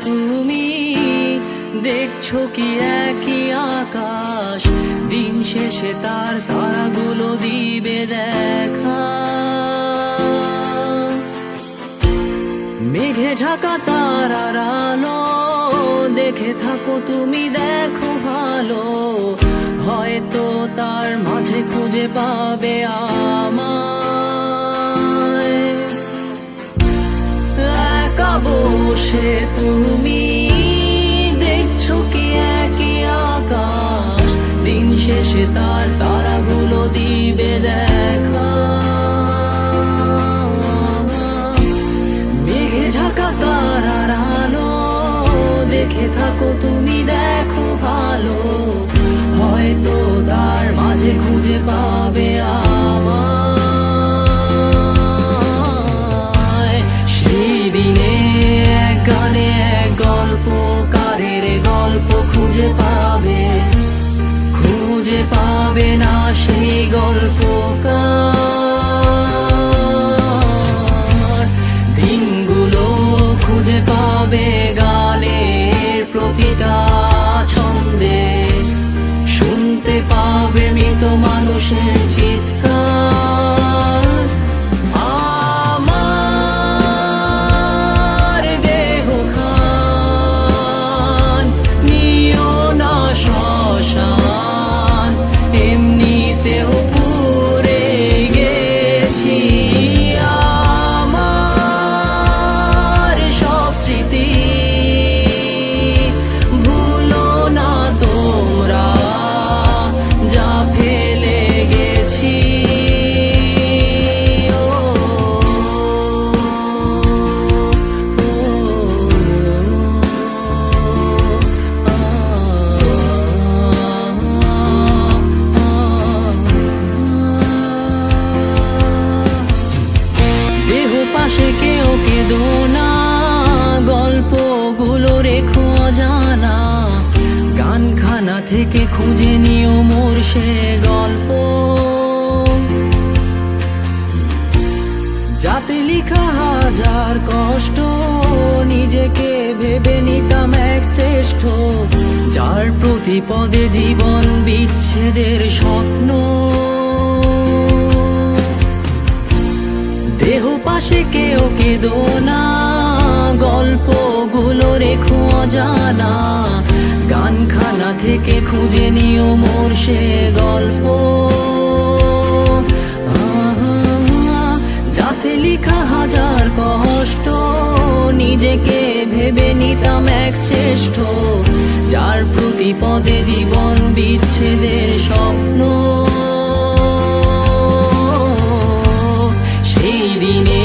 তুমি দেখছো কি একই আকাশ, দিন শেষে তার তারাগুলো দিবে দেখা। মেঘে ঢাকা তারার আলো দেখে থাকো তুমি, দেখো ভালো, হয়তো তার মাঝে খুঁজে পাবে আমায়। একা বসে তুমি দেখছো কি একই আকাশ, দিন শেষে তার তারাগুলো দিবে দেখা। মেঘে ঢাকা তারার আলো দেখে থাকো তুমি, দেখো ভালো, হয়তো তার মাঝে খুঁজে পাবে আমায়। সেই দিনে এক গানে এক গল্পকারের গল্প খুঁজে পাবে, খুঁজে পাবে না সেই গল্পকার। দিনগুলো খুঁজে পাবে গানের প্রতিটা ছন্দে, শুনতে পাবে মৃত মানুষের চিৎকার। আমার দেহখান নিও না শ্মশান, এমনিতেও পুড়ে গেছি। আমার সব স্মৃতি ভুলো না তোমরা, যা ফেলে গেছি। দেহ পাশে কেউ কেঁদো না, গল্পগুলো রেখো অজানা, গানখানা থেকে খুঁজে নিও মোর সে গল্প, যাতে লিখা হাজার কষ্ট, নিজেকে ভেবে নিতাম এক শ্রেষ্ঠ, যার প্রতি পদে জীবন বিচ্ছেদের স্বপ্ন। দেহ পাশে কেউ কেঁদো না, গল্পগুলো রেখো অজানা, গানখানা থেকে খুঁজে নিও মোর সে গল্প, যাতে লিখা হাজার কষ্ট, নিজেকে ভেবে নিতাম এক শ্রেষ্ঠ, যার প্রতি পদে জীবন বিচ্ছেদের স্বপ্ন। সেই দিনে